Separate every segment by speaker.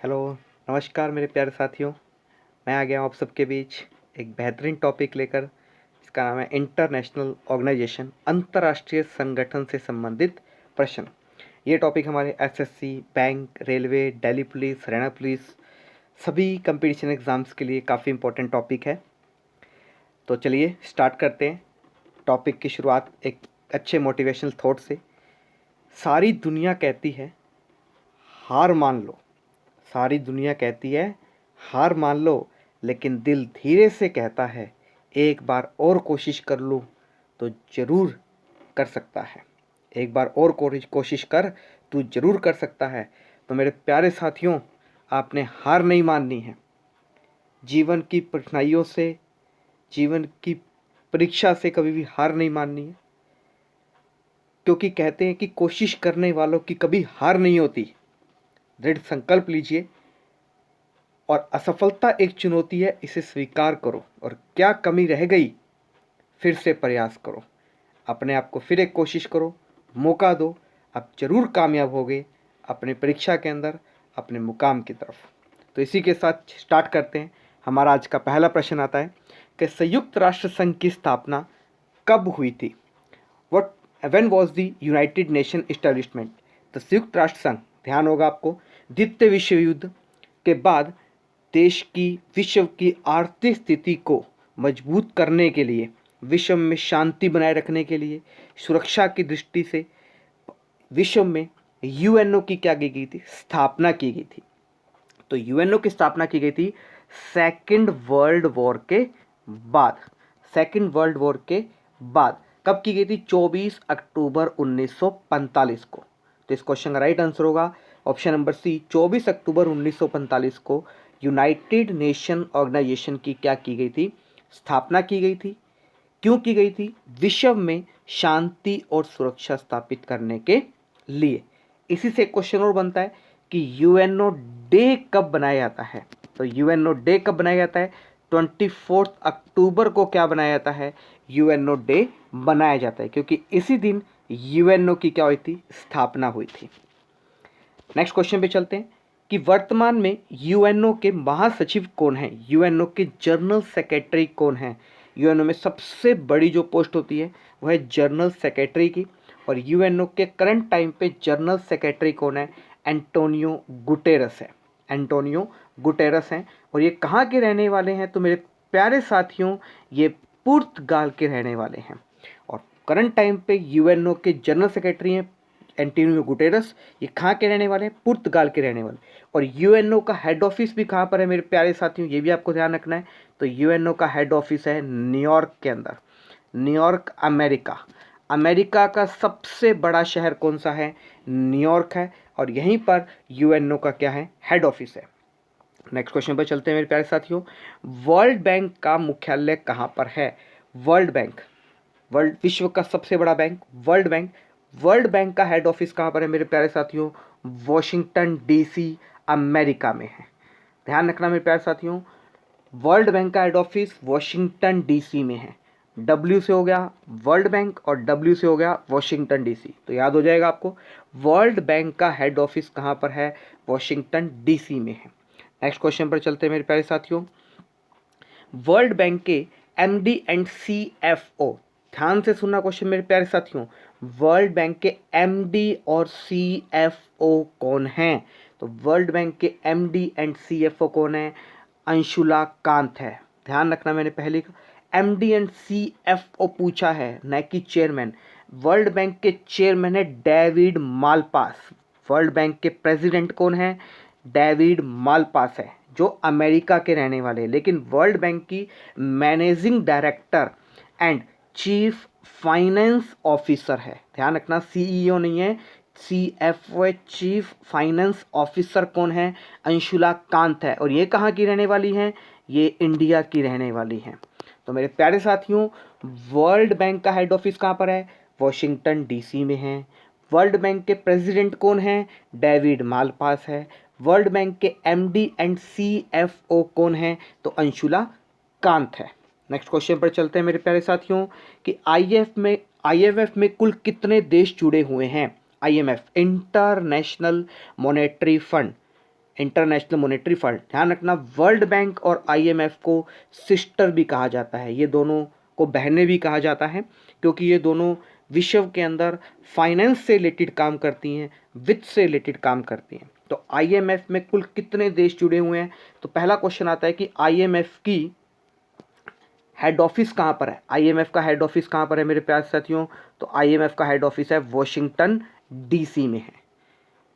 Speaker 1: Hello, नमस्कार मेरे प्यारे साथियों। मैं आ गया हूँ आप सबके बीच एक बेहतरीन टॉपिक लेकर। इसका नाम है इंटरनेशनल ऑर्गेनाइजेशन, अंतर्राष्ट्रीय संगठन से संबंधित प्रश्न। ये टॉपिक हमारे SSC, bank, railway, Delhi police, Haryana police, सभी कंपटीशन एग्ज़ाम्स के लिए काफ़ी इंपॉर्टेंट टॉपिक है। तो चलिए स्टार्ट करते हैं। टॉपिक की शुरुआत एक अच्छे मोटिवेशनल थॉट से। सारी दुनिया कहती है हार मान लो, सारी दुनिया कहती है हार मान लो, लेकिन दिल धीरे से कहता है एक बार और कोशिश कर लो तो ज़रूर कर सकता है। एक बार और कोशिश कर, तू ज़रूर कर सकता है। तो मेरे प्यारे साथियों, आपने हार नहीं माननी है। जीवन की कठिनाइयों से, जीवन की परीक्षा से कभी भी हार नहीं माननी है, क्योंकि कहते हैं कि कोशिश करने वालों की कभी हार नहीं होती। दृढ़ संकल्प लीजिए और असफलता एक चुनौती है, इसे स्वीकार करो और क्या कमी रह गई फिर से प्रयास करो। अपने आप को फिर एक कोशिश करो, मौका दो, आप जरूर कामयाब होगे अपने परीक्षा के अंदर, अपने मुकाम की तरफ। तो इसी के साथ स्टार्ट करते हैं। हमारा आज का पहला प्रश्न आता है कि संयुक्त राष्ट्र संघ की स्थापना कब हुई थी? What when was the United nation establishment? तो संयुक्त राष्ट्र संघ, ध्यान होगा आपको, द्वितीय विश्व युद्ध के बाद देश की, विश्व की आर्थिक स्थिति को मजबूत करने के लिए, विश्व में शांति बनाए रखने के लिए, सुरक्षा की दृष्टि से विश्व में यूएनओ की क्या की गई थी? स्थापना की गई थी। तो यूएनओ की स्थापना की गई थी सेकेंड वर्ल्ड वॉर के बाद। सेकेंड वर्ल्ड वॉर के बाद कब की गई थी? 24 अक्टूबर 1945 को। तो इस क्वेश्चन का राइट आंसर होगा ऑप्शन नंबर सी, 24 अक्टूबर 1945 को यूनाइटेड नेशन ऑर्गेनाइजेशन की क्या की गई थी? स्थापना की गई थी। क्यों की गई थी? विश्व में शांति और सुरक्षा स्थापित करने के लिए। इसी से क्वेश्चन और बनता है कि यूएनओ डे कब बनाया जाता है? तो यूएनओ डे कब बनाया जाता है? 24 अक्टूबर को क्या बनाया जाता है? यूएनओ डे बनाया जाता है, क्योंकि इसी दिन यूएनओ की क्या हुई थी? स्थापना हुई थी। नेक्स्ट क्वेश्चन पे चलते हैं कि वर्तमान में यूएनओ के महासचिव कौन हैं? यूएनओ के जनरल सेक्रेटरी कौन हैं? यूएनओ में सबसे बड़ी जो पोस्ट होती है वह है जनरल सेक्रेटरी की। और यूएनओ के करंट टाइम पे जनरल सेक्रेटरी कौन है? एंटोनियो गुटेरस है। एंटोनियो गुटेरस हैं। और ये कहाँ के रहने वाले हैं? तो मेरे प्यारे साथियों, ये पुर्तगाल के रहने वाले हैं। और करंट टाइम पे यूएनओ के जनरल सेक्रेटरी हैं एंटोनियो गुटेरस। ये कहाँ के रहने वाले हैं? पुर्तगाल के रहने वाले। और यूएनओ का हेड ऑफिस भी कहाँ पर है मेरे प्यारे साथियों? ये भी आपको ध्यान रखना है। तो यूएनओ का हेड ऑफिस है न्यूयॉर्क के अंदर। New York, America. अमेरिका का सबसे बड़ा शहर कौन सा है? न्यूयॉर्क है। और यहीं पर यूएनओ का क्या है? हेड ऑफिस है। नेक्स्ट क्वेश्चन पर चलते हैं मेरे प्यारे साथियों। वर्ल्ड बैंक का मुख्यालय कहाँ पर है? वर्ल्ड बैंक, वर्ल्ड, विश्व का सबसे बड़ा bank world bank. World bank का हेड ऑफिस कहाँ पर है मेरे प्यारे साथियों? वॉशिंगटन डीसी, अमेरिका में है। ध्यान रखना मेरे प्यारे साथियों, वर्ल्ड बैंक का हेड ऑफिस वॉशिंगटन डीसी में है। डब्ल्यू से हो गया वर्ल्ड बैंक और डब्ल्यू से हो गया वॉशिंगटन डीसी। तो याद हो जाएगा आपको, वर्ल्ड बैंक का हेड ऑफिस कहाँ पर है? वॉशिंगटन डीसी में है। नेक्स्ट क्वेश्चन पर चलते हैं मेरे प्यारे साथियों। वर्ल्ड बैंक के एमडी एंड सीएफओ, ध्यान से सुनना क्वेश्चन मेरे प्यारे साथियों। वर्ल्ड बैंक के एमडी और सीएफओ कौन हैं? तो वर्ल्ड बैंक के एमडी एंड सीएफओ कौन है? अंशुला कांत है। ध्यान रखना, मैंने पहले एमडी एंड सीएफओ पूछा है, न कि चेयरमैन। वर्ल्ड बैंक के चेयरमैन है डेविड मालपास। वर्ल्ड बैंक के प्रेसिडेंट कौन है? डेविड मालपास है, जो अमेरिका के रहने वाले हैं। लेकिन वर्ल्ड बैंक की managing director and chief finance officer है। ध्यान रखना, सीईओ नहीं है, सीएफओ है, चीफ फाइनेंस ऑफिसर कौन है? अंशुला कांत है। और ये कहाँ की रहने वाली हैं? ये इंडिया की रहने वाली हैं। तो मेरे प्यारे साथियों, वर्ल्ड बैंक का हेड ऑफिस कहाँ पर है? वॉशिंगटन डीसी में है। वर्ल्ड बैंक के प्रेसिडेंट कौन है? डेविड मालपास है। वर्ल्ड बैंक के एमडी एंड सीएफओ कौन है? तो अंशुला कांत है। नेक्स्ट क्वेश्चन पर चलते हैं मेरे प्यारे साथियों कि आईएमएफ में कुल कितने देश जुड़े हुए हैं? IMF, international monetary fund, international monetary fund. ध्यान रखना, वर्ल्ड बैंक और IMF को सिस्टर भी कहा जाता है, ये दोनों को बहनें भी कहा जाता है, क्योंकि ये दोनों विश्व के अंदर फाइनेंस से रिलेटेड काम करती हैं, वित्त से रिलेटेड काम करती हैं। तो IMF में कुल कितने देश जुड़े हुए हैं? तो पहला क्वेश्चन आता है कि IMF की हेड ऑफिस कहाँ पर है? IMF का हेड ऑफिस कहाँ पर है मेरे प्यारे साथियों? तो IMF का हेड ऑफिस है वॉशिंगटन DC में है।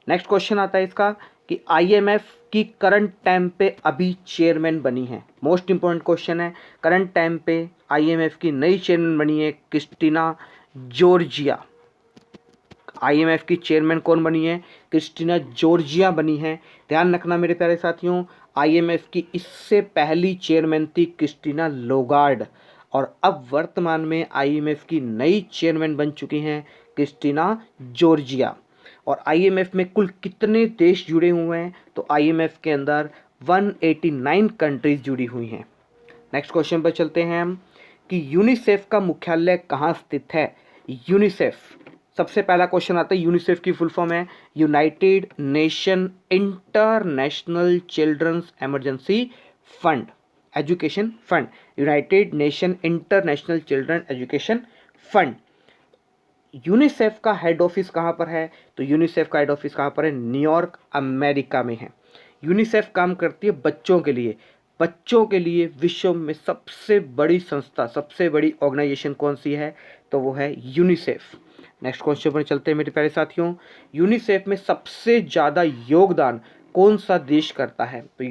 Speaker 1: नेक्स्ट क्वेश्चन आता है इसका कि IMF की करंट टाइम पे अभी चेयरमैन बनी है। मोस्ट इंपॉर्टेंट क्वेश्चन है। करंट टाइम पे IMF की नई चेयरमैन बनी है क्रिस्टीना जॉर्जिया। IMF की चेयरमैन कौन बनी है? क्रिस्टीना जॉर्जिया बनी है। ध्यान रखना मेरे प्यारे साथियों, IMF की इससे पहली चेयरमैन थी क्रिस्टीना लोगार्ड, और अब वर्तमान में IMF की नई चेयरमैन बन चुकी हैं क्रिस्टीना जॉर्जिया। और IMF में कुल कितने देश जुड़े हुए हैं? तो IMF के अंदर 189 कंट्रीज जुड़ी हुई हैं। नेक्स्ट क्वेश्चन पर चलते हैं हम कि यूनिसेफ का मुख्यालय कहाँ स्थित है? यूनिसेफ, सबसे पहला क्वेश्चन आता है, यूनिसेफ की फुल फॉर्म है United Nation International children's emergency fund education fund. United Nation International children education fund. UNICEF का हेड ऑफिस कहाँ पर है? तो यूनिसेफ का हेड ऑफिस कहाँ पर है? न्यूयॉर्क, अमेरिका में है। यूनिसेफ काम करती है बच्चों के लिए। बच्चों के लिए विश्व में सबसे बड़ी संस्था, सबसे बड़ी ऑर्गेनाइजेशन कौन सी है? तो वो है यूनिसेफ। नेक्स्ट क्वेश्चन पर चलते हैं मेरे प्यारे साथियों, यूनिसेफ में सबसे ज़्यादा योगदान कौन सा देश करता है? तो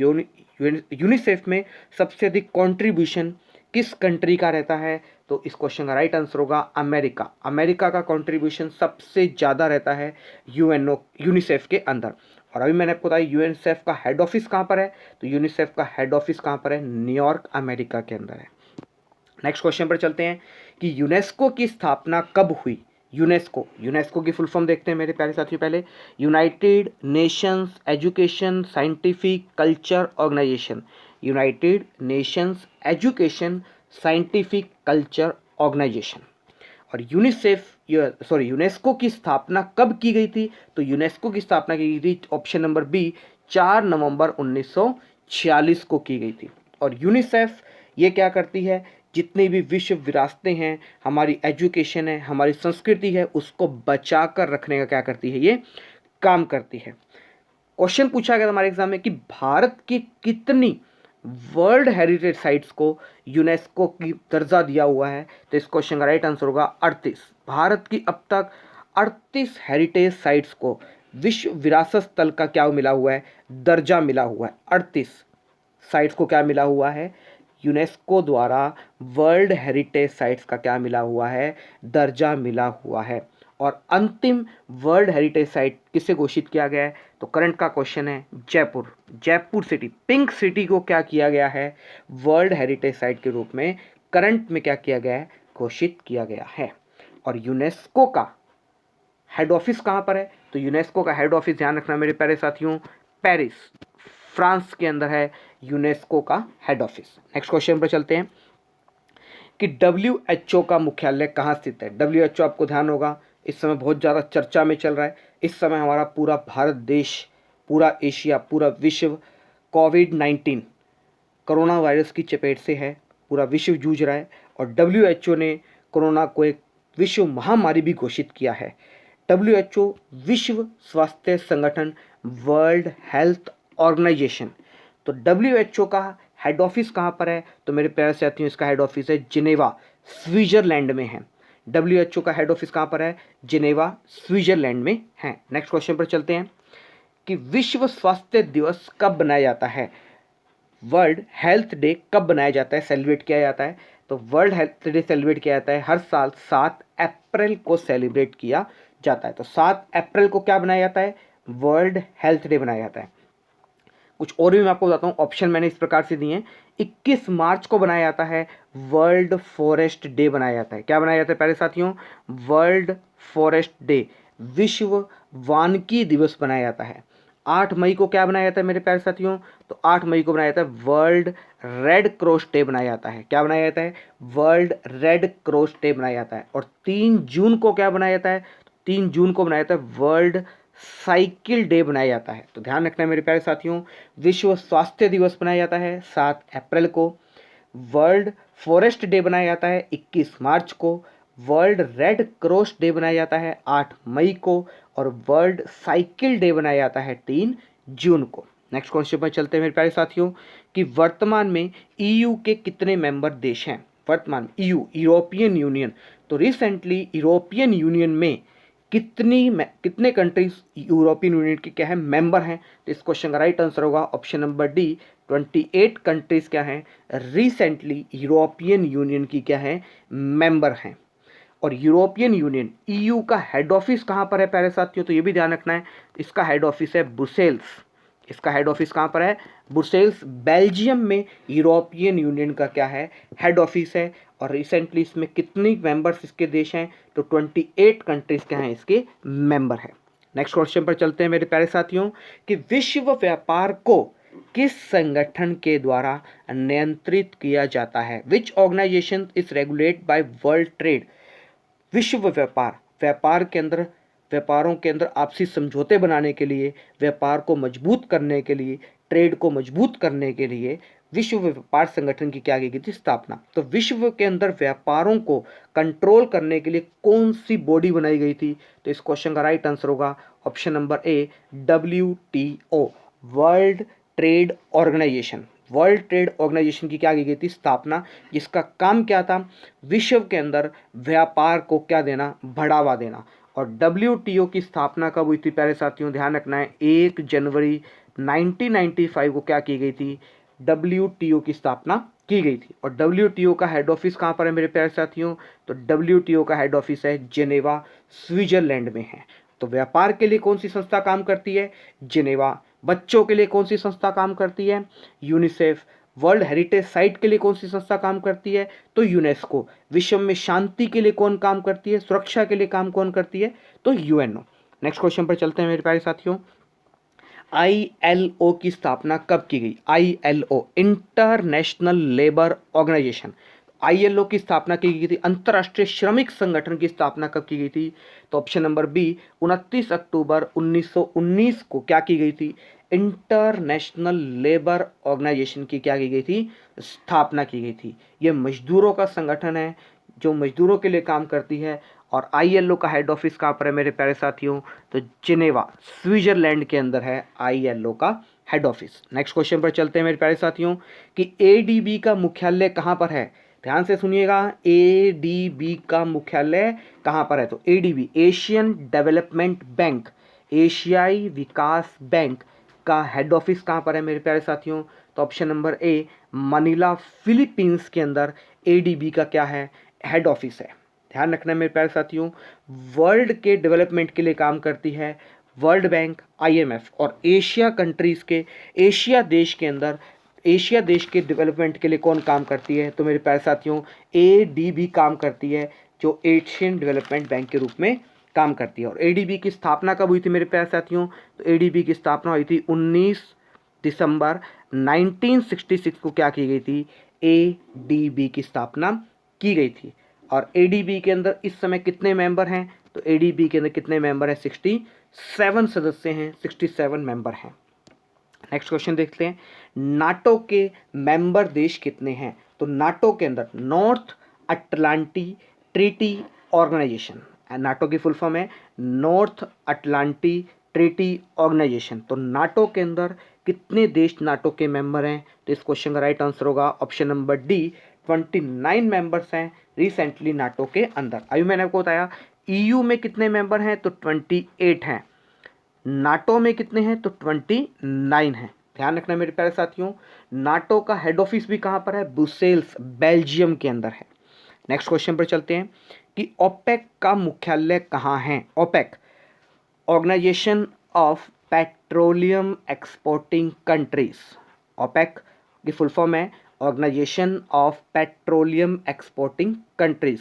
Speaker 1: यूनिसेफ में सबसे अधिक कंट्रीब्यूशन किस कंट्री का रहता है? तो इस क्वेश्चन का राइट आंसर होगा अमेरिका। अमेरिका का कंट्रीब्यूशन सबसे ज़्यादा रहता है यूनिसेफ के अंदर। और अभी मैंने आपको बताया यूनिसेफ का हेड ऑफिस कहाँ पर है? तो यूनिसेफ का हेड ऑफिस कहाँ पर है? न्यूयॉर्क, अमेरिका के अंदर है। नेक्स्ट क्वेश्चन पर चलते हैं कि यूनेस्को की स्थापना कब हुई? यूनेस्को की फुल फॉर्म देखते हैं मेरे प्यारे साथियों। पहले United Nations education scientific culture organisation. United Nations education scientific culture organisation. और यूनेस्को की स्थापना कब की गई थी? तो यूनेस्को की स्थापना की गई थी, ऑप्शन नंबर बी, 4 नवंबर 1946 को की गई थी। और यूनिसेफ ये क्या करती है? जितनी भी विश्व विरासतें हैं, हमारी एजुकेशन है, हमारी संस्कृति है, उसको बचा कर रखने का क्या करती है? ये काम करती है। क्वेश्चन पूछा गया हमारे एग्जाम में कि भारत की कितनी वर्ल्ड हेरिटेज साइट्स को यूनेस्को की दर्जा दिया हुआ है? तो इस क्वेश्चन का राइट आंसर होगा 38। भारत की अब तक 38 हेरिटेज साइट्स को विश्व विरासत स्थल का क्या मिला हुआ है? दर्जा मिला हुआ है। 38 साइट्स को क्या मिला हुआ है? यूनेस्को द्वारा वर्ल्ड हेरिटेज साइट्स का क्या मिला हुआ है? दर्जा मिला हुआ है। और अंतिम वर्ल्ड हेरिटेज साइट किसे घोषित किया गया है? तो करंट का क्वेश्चन है जयपुर सिटी, पिंक सिटी को क्या किया गया है? वर्ल्ड हेरिटेज साइट के रूप में करंट में क्या किया गया है? घोषित किया गया है। और यूनेस्को का हेड ऑफिस कहाँ पर है? तो यूनेस्को का हेड ऑफिस, ध्यान रखना मेरे प्यारे साथियों, पेरिस, फ्रांस के अंदर है यूनेस्को का हेड ऑफिस। नेक्स्ट क्वेश्चन पर चलते हैं कि WHO का मुख्यालय कहाँ स्थित है? WHO आपको ध्यान होगा इस समय बहुत ज़्यादा चर्चा में चल रहा है। इस समय हमारा पूरा भारत देश, पूरा एशिया, पूरा विश्व कोविड-19 कोरोना वायरस की चपेट से है। पूरा विश्व जूझ रहा है और WHO ने कोरोना को एक विश्व महामारी भी घोषित किया है। WHO विश्व स्वास्थ्य संगठन, वर्ल्ड हेल्थ ऑर्गेनाइजेशन। तो WHO का हेड ऑफिस कहाँ पर है? तो मेरे प्यारे साथियों, इसका हेड ऑफिस है जिनेवा, स्विट्जरलैंड में है। WHO का हेड ऑफिस कहाँ पर है? जिनेवा, स्विट्जरलैंड में है। नेक्स्ट क्वेश्चन पर चलते हैं कि विश्व स्वास्थ्य दिवस कब बनाया जाता है? वर्ल्ड हेल्थ डे कब बनाया जाता है, सेलिब्रेट किया जाता है? तो वर्ल्ड हेल्थ डे सेलिब्रेट किया जाता है हर साल 7 अप्रैल को सेलिब्रेट किया जाता है। तो 7 अप्रैल को क्या बनाया जाता है? वर्ल्ड हेल्थ डे बनाया जाता है। कुछ और भी मैं आपको बताता हूँ, ऑप्शन मैंने इस प्रकार से दिए हैं। 21 मार्च को बनाया जाता है वर्ल्ड फॉरेस्ट डे बनाया जाता है। क्या बनाया जाता है प्यारे साथियों? वर्ल्ड फॉरेस्ट डे, विश्व वानिकी दिवस बनाया जाता है। 8 मई को क्या बनाया जाता है मेरे प्यारे साथियों? तो 8 मई को बनाया जाता है वर्ल्ड रेड क्रॉस डे बनाया जाता है। क्या बनाया जाता है? वर्ल्ड रेड क्रॉस डे बनाया जाता है। और 3 जून को क्या बनाया जाता है? 3 जून को बनाया जाता है वर्ल्ड साइकिल डे बनाया जाता है? तो ध्यान रखना है मेरे प्यारे साथियों, विश्व स्वास्थ्य दिवस बनाया जाता है 7 अप्रैल को, वर्ल्ड फॉरेस्ट डे बनाया जाता है 21 मार्च को, वर्ल्ड रेड क्रॉस डे बनाया जाता है 8 मई को, और वर्ल्ड साइकिल डे बनाया जाता है 3 जून को। नेक्स्ट क्वेश्चन पर चलते हैं मेरे प्यारे साथियों कि वर्तमान में ईयू के कितने मेंबर देश हैं? वर्तमान ईयू, यूरोपियन यूनियन, तो रिसेंटली यूरोपियन यूनियन में कितने कंट्रीज यूरोपियन यूनियन के क्या है मेंबर हैं? तो इस क्वेश्चन का राइट आंसर होगा ऑप्शन नंबर डी, 28 कंट्रीज क्या हैं रिसेंटली यूरोपियन यूनियन की क्या है मेंबर हैं। और यूरोपियन यूनियन ईयू का हेड ऑफिस कहाँ पर है प्यारे साथियों? तो ये भी ध्यान रखना है, इसका हेड ऑफिस है ब्रुसेल्स। इसका हेड ऑफिस कहाँ पर है? ब्रुसेल्स, बेल्जियम में यूरोपियन यूनियन का क्या है हेड ऑफिस है। और रिसेंटली इसमें कितनी मेंबर्स इसके देश हैं? तो 28 कंट्रीज क्या हैं इसके मेंबर हैं। नेक्स्ट क्वेश्चन पर चलते हैं मेरे प्यारे साथियों कि विश्व व्यापार को किस संगठन के द्वारा नियंत्रित किया जाता है? Which organisation is regulate by world trade? विश्व व्यापार, व्यापारों के अंदर आपसी समझौते बनाने के लिए, व्यापार को मजबूत करने के लिए, ट्रेड को मजबूत करने के लिए विश्व व्यापार संगठन की क्या की गई थी स्थापना। तो विश्व के अंदर व्यापारों को कंट्रोल करने के लिए कौन सी बॉडी बनाई गई थी? तो इस क्वेश्चन का राइट आंसर होगा option number A, WTO, World Trade Organisation. World Trade Organisation की क्या की गई थी स्थापना, जिसका काम क्या था? विश्व के अंदर व्यापार को क्या देना? बढ़ावा देना। और WTO की स्थापना कब हुई थी प्यारे साथियों? ध्यान रखना है 1 जनवरी 1995 को क्या की गई थी? WTO की स्थापना की गई थी। और WTO का हेड ऑफिस कहाँ पर है मेरे प्यारे साथियों? तो WTO का हेड ऑफिस है जिनेवा, स्विट्जरलैंड में है। तो व्यापार के लिए कौन सी संस्था काम करती है? जिनेवा। बच्चों के लिए कौन सी संस्था काम करती है? यूनिसेफ। वर्ल्ड हेरिटेज साइट के लिए कौन सी संस्था काम करती है? तो यूनेस्को। विश्व में शांति के लिए कौन काम करती है? सुरक्षा के लिए काम कौन करती है? तो यूएनओ। नेक्स्ट क्वेश्चन पर चलते हैं मेरे प्यारे साथियों, ILO की स्थापना कब की गई? ILO, International Labour Organisation. ILO की स्थापना की गई थी, अंतर्राष्ट्रीय श्रमिक संगठन की स्थापना कब की गई थी? तो ऑप्शन नंबर बी, 29 अक्टूबर 1919 को क्या की गई थी? इंटरनेशनल लेबर ऑर्गेनाइजेशन की क्या की गई थी? स्थापना की गई थी। ये मजदूरों का संगठन है जो मजदूरों के लिए काम करती है। और ILO का हेड ऑफिस कहाँ पर है मेरे प्यारे साथियों? तो जिनेवा, स्विट्जरलैंड के अंदर है ILO का हेड ऑफिस। नेक्स्ट क्वेश्चन पर चलते हैं मेरे प्यारे साथियों कि ADB का मुख्यालय कहाँ पर है? ध्यान से सुनिएगा, ADB का मुख्यालय कहाँ पर है? तो ADB, एशियन डेवलपमेंट बैंक, एशियाई विकास बैंक का हेड ऑफिस कहाँ पर है मेरे प्यारे साथियों? तो ऑप्शन नंबर ए, मनीला, फिलीपींस के अंदर ADB का क्या है हेड ऑफिस है। ध्यान रखना है मेरे प्यारे साथियों, वर्ल्ड के डेवलपमेंट के लिए काम करती है वर्ल्ड बैंक, IMF, और एशिया कंट्रीज के, एशिया देश के अंदर, एशिया देश के डेवलपमेंट के लिए कौन काम करती है? तो मेरे प्यारे साथियों ADB काम करती है, जो एशियन डेवलपमेंट बैंक के रूप में काम करती है। और ADB की स्थापना कब हुई थी मेरे प्यारे साथियों? तो ADB की स्थापना हुई थी 19 दिसंबर 1966 को क्या की गई थी? ADB की स्थापना की गई थी। और ADB के अंदर इस समय कितने मेंबर हैं? तो ADB के अंदर कितने मेंबर हैं? 67 सदस्य हैं, 67 मेंबर हैं। नेक्स्ट क्वेश्चन देखते हैं, नाटो के मेंबर देश कितने हैं? तो नाटो के अंदर North Atlantic Treaty Organisation, NATO की फुल फॉर्म है नॉर्थ अटलांटिक ट्रीटी ऑर्गेनाइजेशन। तो नाटो के अंदर कितने देश नाटो के मेंबर हैं? तो इस क्वेश्चन का राइट आंसर होगा ऑप्शन नंबर डी, 29 मेंबर्स हैं रिसेंटली नाटो के अंदर। अभी मैंने आपको बताया EU में कितने मेंबर हैं? तो 28 हैं। नाटो में कितने हैं? तो 29 हैं। ध्यान रखना मेरे प्यारे साथियों, नाटो का हेड ऑफिस भी कहाँ पर है? ब्रुसेल्स, बेल्जियम के अंदर है। नेक्स्ट क्वेश्चन पर चलते हैं कि ओपेक का मुख्यालय कहाँ है? OPEC, Organisation of Petroleum Exporting Countries. OPEC की फुल फॉर्म है Organisation of Petroleum Exporting Countries.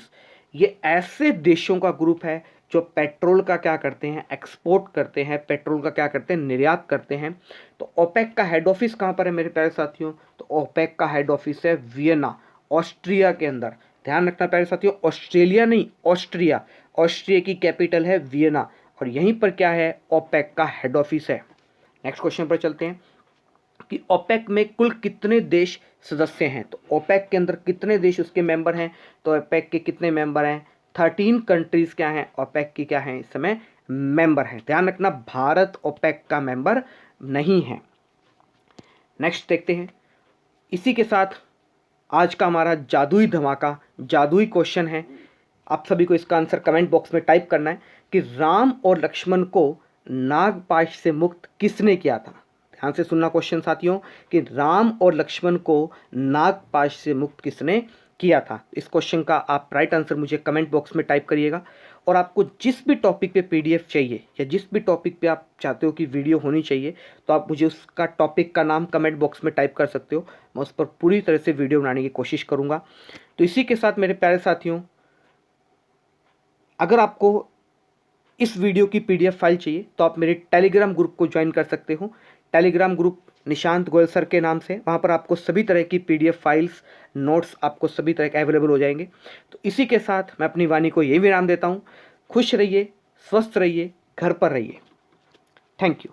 Speaker 1: ये ऐसे देशों का ग्रुप है जो पेट्रोल का क्या करते हैं? एक्सपोर्ट करते हैं, पेट्रोल का क्या करते हैं? निर्यात करते हैं। तो ओपेक का हेड ऑफिस कहाँ पर है मेरे प्यारे साथियों? तो ओपेक का हेड ऑफिस है वियना, ऑस्ट्रिया के अंदर। ध्यान रखना प्यारे साथियों, ऑस्ट्रेलिया नहीं, ऑस्ट्रिया। ऑस्ट्रिया की कैपिटल है वियना। और यहीं पर क्या है, ओपेक का हेड ऑफिस है। नेक्स्ट क्वेश्चन पर चलते हैं कि ओपेक में कुल कितने देश सदस्य हैं। तो ओपेक के अंदर कितने देश उसके मेंबर हैं, तो ओपेक के कितने मेंबर हैं, 13 कंट्रीज क्या हैं ओपेक की क्या हैं इस समय मेंबर हैं। ध्यान रखना भारत ओपेक का मेंबर नहीं है। नेक्स्ट देखते हैं, इसी के साथ आज का हमारा जादुई धमाका, जादुई क्वेश्चन है। आप सभी को इसका आंसर कमेंट बॉक्स में टाइप करना है कि राम और लक्ष्मण को नागपाश से मुक्त किसने किया था। ध्यान से सुनना क्वेश्चन साथियों कि राम और लक्ष्मण को नागपाश से मुक्त किसने किया था। इस क्वेश्चन का आप राइट आंसर मुझे कमेंट बॉक्स में टाइप करिएगा। और आपको जिस भी टॉपिक पे पीडीएफ चाहिए या जिस भी टॉपिक पे आप चाहते हो कि वीडियो होनी चाहिए, तो आप मुझे उसका टॉपिक का नाम कमेंट बॉक्स में टाइप कर सकते हो। मैं उस पर पूरी तरह से वीडियो बनाने की कोशिश करूँगा। तो इसी के साथ मेरे प्यारे साथियों, अगर आपको इस वीडियो की पीडीएफ फाइल चाहिए तो आप मेरे टेलीग्राम ग्रुप को ज्वाइन कर सकते हो। Telegram group Nishant Goyal sir के नाम से, वहाँ पर आपको सभी तरह की पीडीएफ फाइल्स, नोट्स आपको सभी तरह के अवेलेबल हो जाएंगे। तो इसी के साथ मैं अपनी वाणी को यही विराम देता हूँ। खुश रहिए, स्वस्थ रहिए, घर पर रहिए। Thank you.